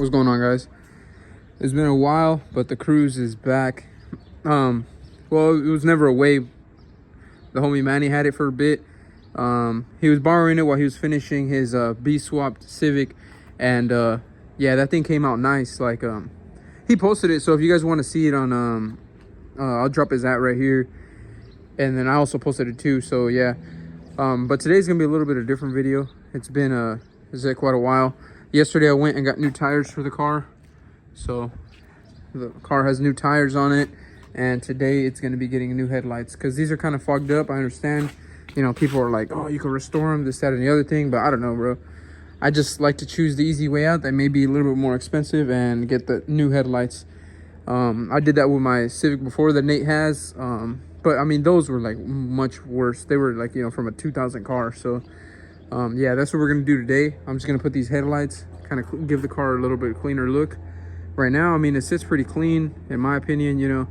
What's going on, guys? It's been a while, but the Cruze is back. Well, it was never away. The homie Manny had it for a bit. He was borrowing it while he was finishing his B-swapped Civic, and yeah, that thing came out nice. Like, he posted it, so if you guys want to see it on I'll drop his at right here, and then I also posted it too. So yeah, but today's gonna be a little bit of a different video. It's been quite a while. Yesterday I went and got new tires for the car, so the car has new tires on it, and today it's going to be getting new headlights because these are kind of fogged up. I understand, you know, people are like, oh, you can restore them, this, that, and the other thing, but I don't know, bro. I just like to choose the easy way out that may be a little bit more expensive and get the new headlights. I did that with my Civic before that Nate has, but I mean, those were like much worse. They were like, you know, from a 2000 car. So yeah, that's what we're gonna do today. I'm just gonna put these headlights, kind of give the car a little bit cleaner look. Right now, I mean, it sits pretty clean in my opinion. You know,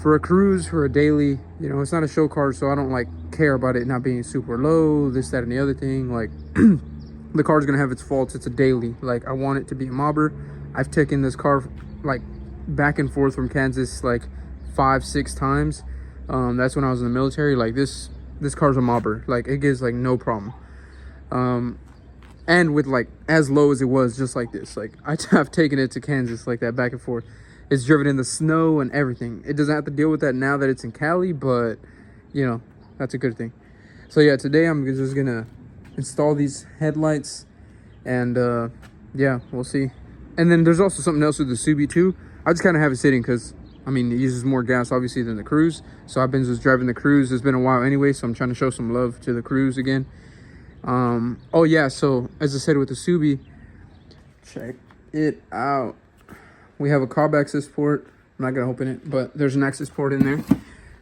for a cruise, for a daily, you know, it's not a show car, so I don't like care about it not being super low, this, that, and the other thing. Like, the car's gonna have its faults. It's a daily. Like, I want it to be a mobber. I've taken this car like back and forth from Kansas like 5-6 times. That's when I was in the military. Like, this car's a mobber. Like, it gives like no problem. And with like as low as it was, just like this, like I've taken it to Kansas like that, back and forth. It's driven in the snow and everything. It doesn't have to deal with that now that it's in Cali, but you know, that's a good thing. So yeah, today I'm just gonna install these headlights, and yeah, we'll see. And then there's also something else with the Subi too. I just kind of have it sitting because I mean, it uses more gas obviously than the Cruze, so I've been just driving the Cruze. It's been a while anyway, so I'm trying to show some love to the Cruze again. Oh yeah, so as I said with the Subi, check it out. We have a cob access port. I'm not gonna open it, but there's an access port in there.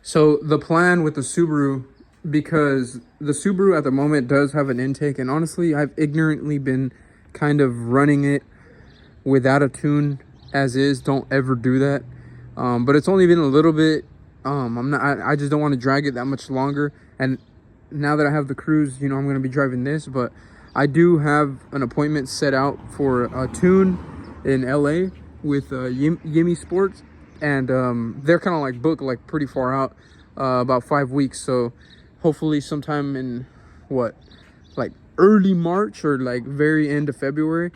So the plan with the Subaru, because the Subaru at the moment does have an intake, and honestly, I've ignorantly been kind of running it without a tune as is. Don't ever do that. But it's only been a little bit. I just don't want to drag it that much longer. And now that I have the Cruze, you know, I'm going to be driving this, but I do have an appointment set out for a tune in LA with Yimmy Sports, and they're kind of like booked like pretty far out, about 5 weeks. So hopefully sometime in like early March or like very end of February.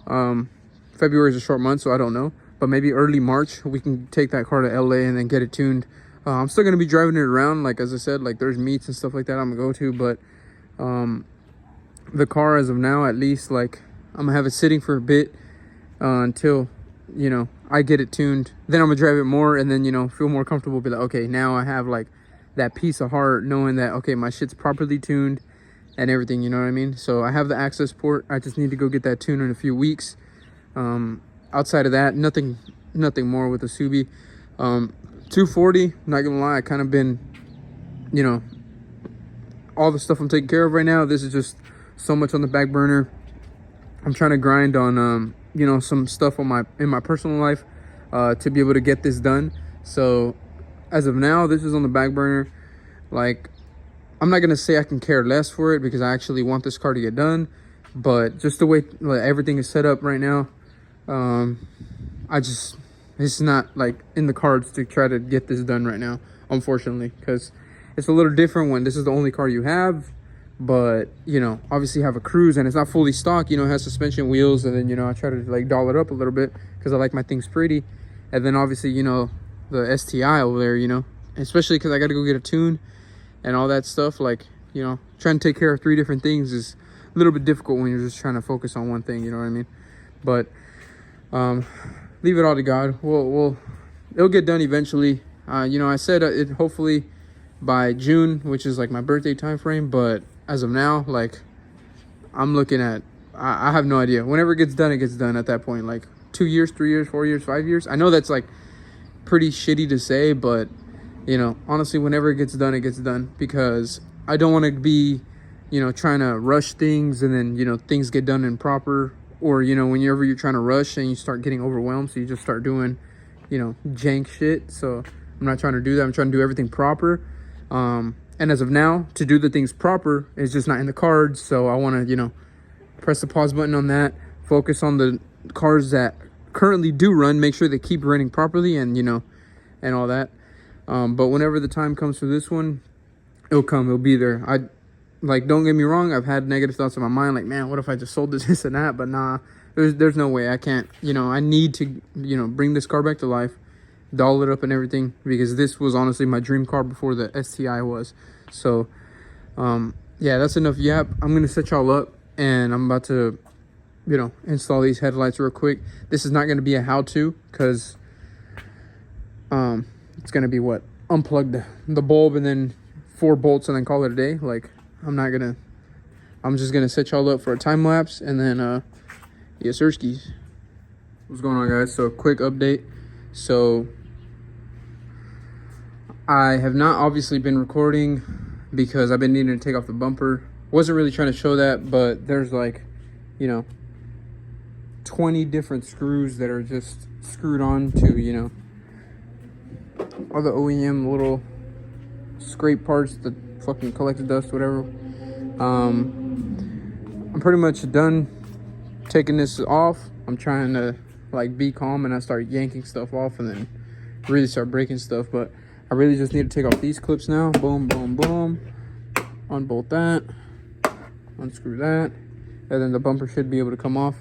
February is a short month, so I don't know, but maybe early March we can take that car to LA and then get it tuned. I'm still going to be driving it around. Like, as I said, like there's meets and stuff like that I'm going to go to, but the car as of now, at least, like I'm going to have it sitting for a bit until, you know, I get it tuned. Then I'm going to drive it more and then, you know, feel more comfortable, be like, okay, now I have like that peace of heart knowing that, okay, my shit's properly tuned and everything, you know what I mean? So I have the access port. I just need to go get that tuned in a few weeks. Outside of that, nothing more with the Subi. 240, not gonna lie, I kind of been, you know, all the stuff I'm taking care of right now, this is just so much on the back burner. I'm trying to grind on you know, some stuff on in my personal life to be able to get this done. So as of now, this is on the back burner. Like, I'm not gonna say I can care less for it because I actually want this car to get done, but just the way like everything is set up right now, it's not like in the cards to try to get this done right now, unfortunately, because it's a little different when this is the only car you have. But you know, obviously you have a Cruze and it's not fully stock, you know, it has suspension, wheels, and then, you know, I try to like doll it up a little bit because I like my things pretty. And then obviously, you know, the STI over there, you know, especially because I got to go get a tune and all that stuff. Like, you know, trying to take care of 3 different things is a little bit difficult when you're just trying to focus on one thing, you know what I mean? But leave it all to God. It'll get done eventually. You know, I said it hopefully by June, which is like my birthday time frame, but as of now, like I'm looking at, I have no idea. Whenever it gets done, it gets done at that point. Like 2 years, 3 years, 4 years, 5 years. I know that's like pretty shitty to say, but you know, honestly, whenever it gets done, it gets done, because I don't want to be, you know, trying to rush things and then, you know, things get done improper. Or, you know, whenever you're trying to rush and you start getting overwhelmed, so you just start doing, you know, jank shit. So I'm not trying to do that. I'm trying to do everything proper. And as of now, to do the things proper is just not in the cards. So I want to, you know, press the pause button on that, focus on the cars that currently do run, make sure they keep running properly, and you know, and all that. But whenever the time comes for this one, it'll come, it'll be there. I like, don't get me wrong, I've had negative thoughts in my mind, like, man, what if I just sold this and that? But nah, there's no way. I can't, you know, I need to, you know, bring this car back to life, doll it up and everything, because this was honestly my dream car before the STI was. So yeah, that's enough yap. I'm gonna set y'all up, and I'm about to, you know, install these headlights real quick. This is not gonna be a how-to, because it's gonna be what, unplug the bulb and then 4 bolts and then call it a day. Like, I'm just gonna set y'all up for a time lapse, and then yes sirskis. What's going on, guys? So quick update. So I have not obviously been recording because I've been needing to take off the bumper. Wasn't really trying to show that, but there's like, you know, 20 different screws that are just screwed on to, you know, all the OEM little scrape parts, the fucking collected dust, whatever. I'm pretty much done taking this off. I'm trying to like be calm and I start yanking stuff off and then really start breaking stuff, but I really just need to take off these clips now. Boom, boom, boom. Unbolt that, unscrew that, and then the bumper should be able to come off.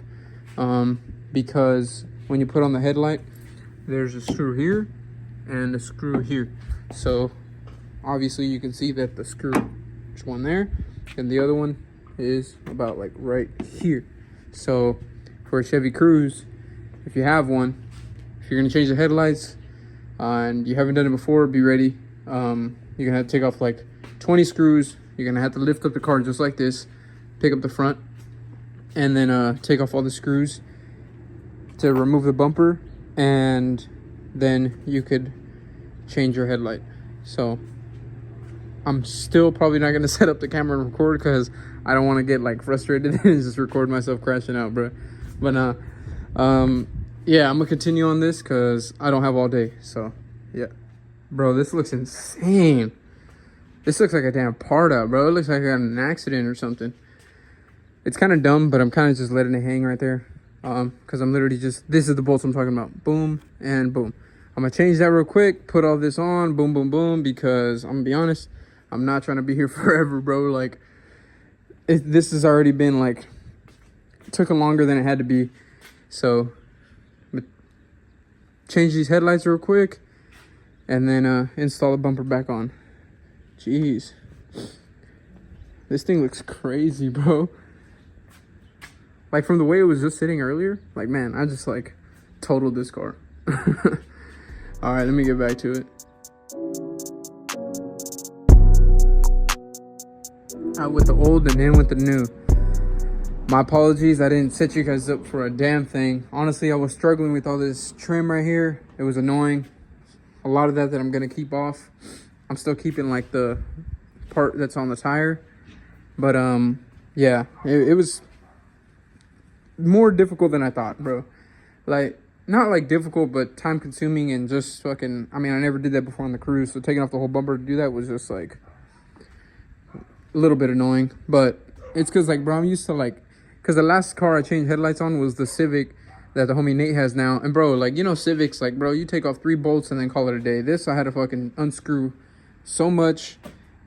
Because when you put on the headlight, there's a screw here and a screw here. So obviously you can see that the screw, there's one there, and the other one is about like right here. So for a Chevy Cruze, if you have one, if you're gonna change the headlights and you haven't done it before, be ready. You're gonna have to take off like 20 screws. You're gonna have to lift up the car just like this, pick up the front, and then take off all the screws to remove the bumper, and then you could change your headlight. So I'm still probably not gonna set up the camera and record because I don't want to get like frustrated and just record myself crashing out, bro. But yeah, I'm gonna continue on this because I don't have all day. So yeah, bro, this looks insane. This looks like a damn part out, bro. It looks like I got an accident or something. It's kind of dumb, but I'm kind of just letting it hang right there. Because I'm literally just, this is the bolts I'm talking about. Boom and boom. I'm going to change that real quick, put all this on, boom, boom, boom, because I'm going to be honest, I'm not trying to be here forever, bro. Like, this has already been like, it took longer than it had to be. So, change these headlights real quick, and then install the bumper back on. Jeez. This thing looks crazy, bro. Like, from the way it was just sitting earlier, like, man, I just, like, totaled this car. All right, let me get back to it. Out with the old and in with the new. My apologies, I didn't set you guys up for a damn thing. Honestly, I was struggling with all this trim right here. It was annoying. A lot of that I'm going to keep off. I'm still keeping, like, the part that's on the tire. But, yeah, it was more difficult than I thought, bro. Like, not like difficult, but time consuming and just fucking, I mean, I never did that before on the Cruze, so taking off the whole bumper to do that was just like a little bit annoying. But it's because, like, bro, I'm used to, like, because the last car I changed headlights on was the Civic that the homie Nate has now. And bro, like, you know, Civics, like, bro, you take off 3 bolts and then call it a day. This I had to fucking unscrew so much,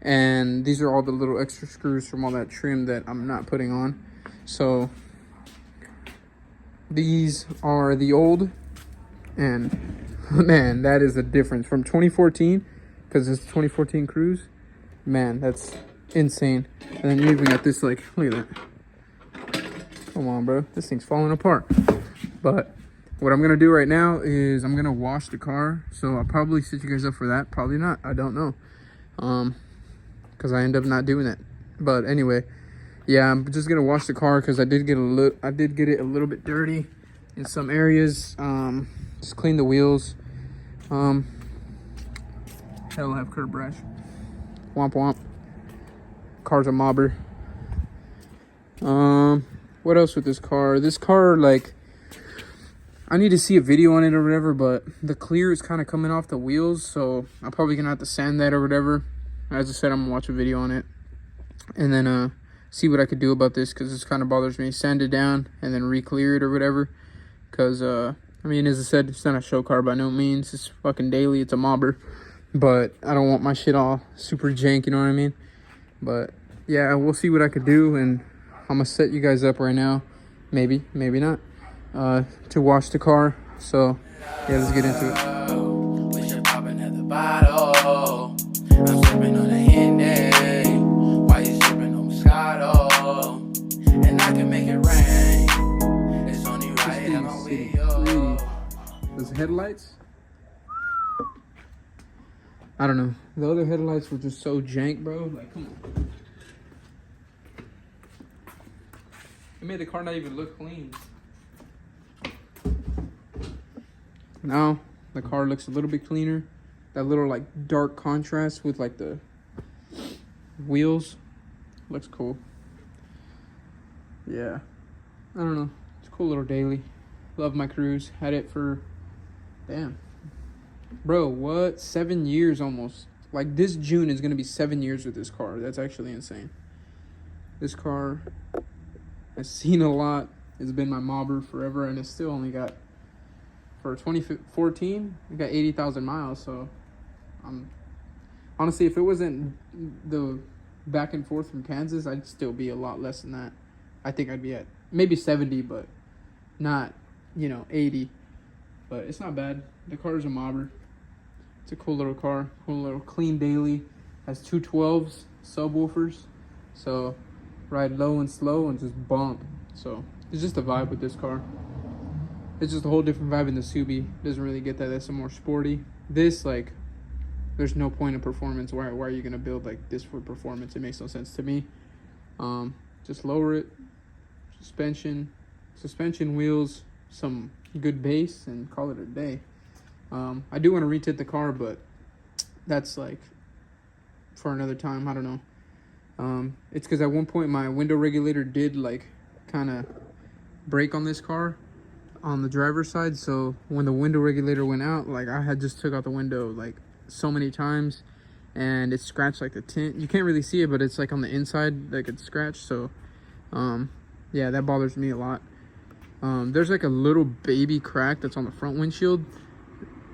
and these are all the little extra screws from all that trim that I'm not putting on. So these are the old, and man, that is the difference from 2014, because it's 2014 Cruze. Man, that's insane. And then you even got this, like, look at that. Come on, bro, this thing's falling apart. But what I'm gonna do right now is I'm gonna wash the car. So I'll probably set you guys up for that, probably not, I don't know, because I end up not doing that. But anyway, yeah, I'm just gonna wash the car because I did get it a little bit dirty in some areas. Just clean the wheels. Hell, I have curb rash. Womp womp. Car's a mobber. What else with this car? This car, like, I need to see a video on it or whatever, but the clear is kind of coming off the wheels, so I'm probably gonna have to sand that or whatever. As I said, I'm gonna watch a video on it and then see what I could do about this, because this kind of bothers me. Sand it down and then re-clear it or whatever. because I mean, as I said, it's not a show car by no means. It's fucking daily. It's a mobber, but I don't want my shit all super jank, you know what I mean? But yeah, we'll see what I could do, and I'm gonna set you guys up right now, maybe not, to wash the car. So yeah, let's get into it. I'm sipping on the Henny, why you sipping on Moscato? And I can make it rain. It's only right I'm on video. Those headlights, I don't know. The other headlights were just so jank, bro. Like, come on. It made the car not even look clean. Now the car looks a little bit cleaner. That little like dark contrast with like the wheels looks cool. Yeah, I don't know. It's a cool little daily. Love my Cruze. Had it for, damn, bro, what, 7 years almost. Like this June is gonna be 7 years with this car. That's actually insane. This car has seen a lot. It's been my mobber forever, and it's still only got, for 2014, it got 80,000 miles. So honestly, if it wasn't the back and forth from Kansas, I'd still be a lot less than that. I think I'd be at maybe 70, but not, 80. But it's not bad. The car is a mobber. It's a cool little car, cool little clean daily. Has 212s, subwoofers, so ride low and slow and just bump. So it's just a vibe with this car. It's just a whole different vibe in the Subi. Doesn't really get that. That's a more sporty. This, like, there's no point of performance. Why are you gonna build like this for performance? It makes no sense to me. Just lower it, suspension, wheels, some good bass, and call it a day. I do want to retint the car, but that's like for another time. I don't know. It's because at one point my window regulator did like kind of break on this car on the driver's side. So when the window regulator went out, like I had just took out the window like so many times, and it scratched like the tint. You can't really see it, but it's like on the inside, like it's scratched. So yeah, that bothers me a lot. There's like a little baby crack that's on the front windshield.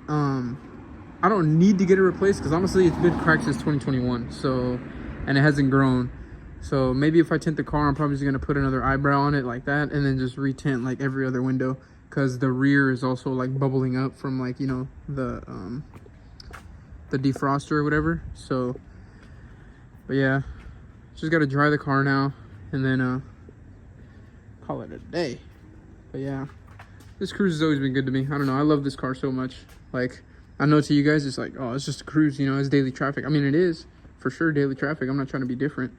I don't need to get it replaced because honestly it's been cracked since 2021, so, and it hasn't grown. So maybe if I tint the car, I'm probably just gonna put another eyebrow on it like that, and then just retint like every other window, because the rear is also like bubbling up from like, the defroster or whatever. So but yeah, just gotta dry the car now and then call it a day. But yeah, this Cruze has always been good to me. I don't know, I love this car so much. Like, I know to you guys it's like, oh, it's just a Cruze, it's daily traffic. I mean, it is for sure daily traffic. I'm not trying to be different.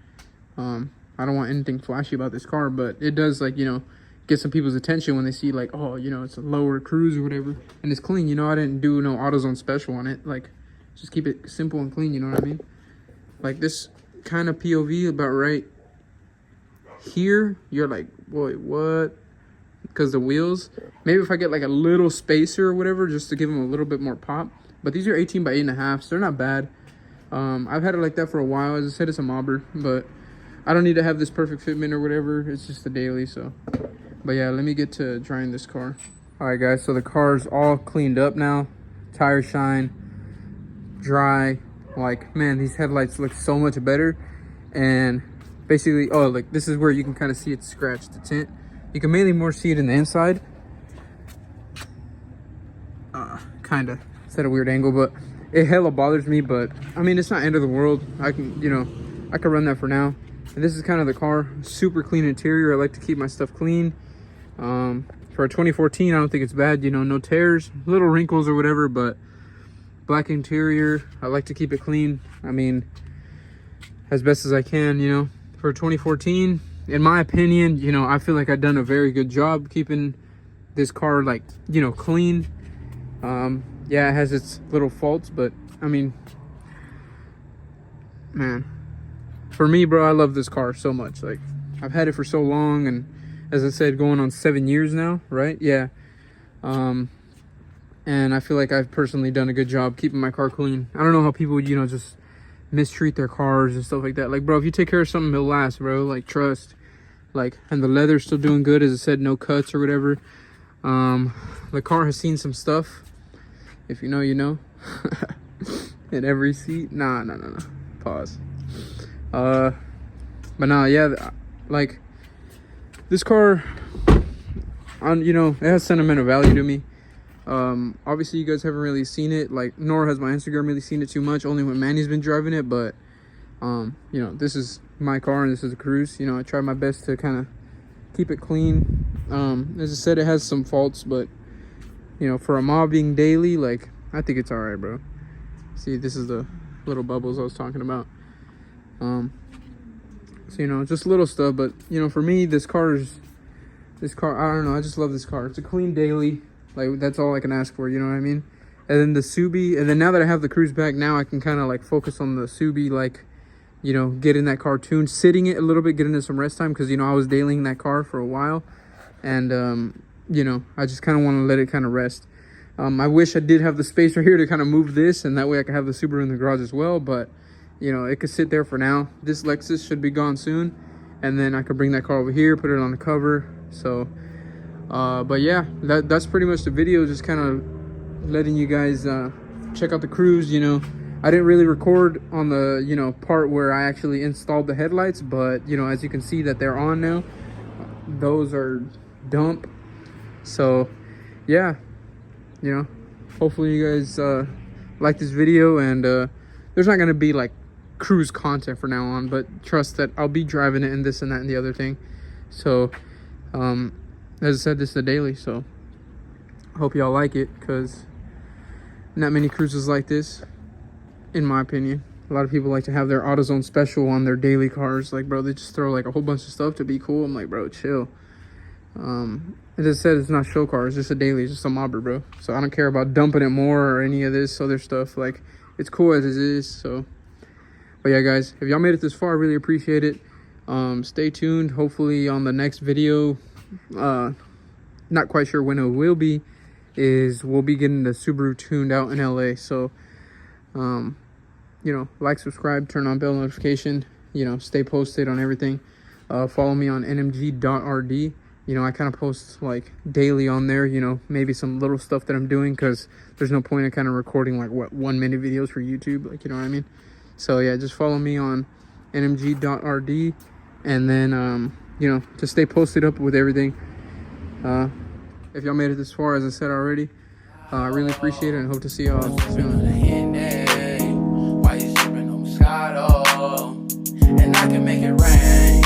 I don't want anything flashy about this car, but it does, like, get some people's attention when they see like, oh, it's a lower Cruze or whatever, and it's clean. I didn't do no AutoZone special on it. Like, just keep it simple and clean, you know what I mean? Like, this kind of POV about right here, you're like, boy, what? Because the wheels, maybe if I get like a little spacer or whatever, just to give them a little bit more pop. But these are 18 by 8.5, so they're not bad. I've had it like that for a while. As I said, it's a mobber, but I don't need to have this perfect fitment or whatever. It's just a daily. So, but yeah, let me get to drying this car. All right, guys, so the car's all cleaned up now. Tire shine, dry. Like, man, these headlights look so much better. And basically, oh, like, this is where you can kind of see it scratch the tint. You can mainly more see it in the inside. Kind of. It's at a weird angle, but it hella bothers me. But I mean, it's not end of the world. I can, I can run that for now. And this is kind of the car. Super clean interior. I like to keep my stuff clean. For a 2014, I don't think it's bad. No tears, little wrinkles or whatever, but black interior. I like to keep it clean. I mean, as best as I can, for 2014. In my opinion, I feel like I've done a very good job keeping this car, like, clean. Yeah, it has its little faults, but I mean, man, for me, bro, I love this car so much. Like, I've had it for so long, and as I said, going on 7 years now, right? Yeah. And I feel like I've personally done a good job keeping my car clean. I don't know how people would, just mistreat their cars and stuff like that. Like, bro, if you take care of something, it'll last, bro. Like, trust. Like, and the leather's still doing good. As I said, no cuts or whatever. The car has seen some stuff. If you know, you know. In every seat. Nah. Pause. But nah, yeah, like this car, you know, it has sentimental value to me. Obviously you guys haven't really seen it, like, nor has my Instagram really seen it too much, only when Manny's been driving it. But you know, this is my car and this is a Cruze. You know, I try my best to kind of keep it clean. As I said, it has some faults, but you know, for a mobbing daily, like, I think it's all right, bro. See, this is the little bubbles I was talking about. So, you know, just little stuff. But you know, for me, this car, I don't know, I just love this car. It's a clean daily. Like, that's all I can ask for, you know what I mean? And then the Subi, and then now that I have the Cruze back, now I can kind of like focus on the Subi, like, you know, getting that car tuned, sitting it a little bit, getting it some rest time, because, you know, I was dailying that car for a while. And, you know, I just kind of want to let it kind of rest. I wish I did have the space right here to kind of move this, and that way I could have the Subaru in the garage as well. But, you know, it could sit there for now. This Lexus should be gone soon, and then I could bring that car over here, put it on the cover. So, but yeah, that's pretty much the video. Just kind of letting you guys check out the Cruze. You know, I didn't really record on the, you know, part where I actually installed the headlights, but, you know, as you can see that they're on now. Those are dump. So yeah, you know, hopefully you guys like this video. And there's not gonna be like Cruze content for now on, but trust that I'll be driving it and this and that and the other thing. So as I said, this is a daily, so I hope y'all like it, because not many Cruzes like this, in my opinion. A lot of people like to have their AutoZone special on their daily cars. Like, bro, they just throw like a whole bunch of stuff to be cool. I'm like, bro, chill. As I said, it's not show car, it's just a daily, it's just a mobber, bro. So I don't care about dumping it more or any of this other stuff. Like, it's cool as it is. So, but yeah, guys, if y'all made it this far, I really appreciate it. Stay tuned. Hopefully on the next video, not quite sure when it will be, is we'll be getting the Subaru tuned out in LA. So you know, like, subscribe, turn on bell notification, you know, stay posted on everything. Follow me on nmg.rd. You know, I kind of post like daily on there, you know, maybe some little stuff that I'm doing, because there's no point in kind of recording like 1-minute videos for YouTube, like, you know what I mean? So yeah, just follow me on nmg.rd, and then you know, just stay posted up with everything. If y'all made it this far, as I said already, I really appreciate it and hope to see y'all soon. And I can make it rain.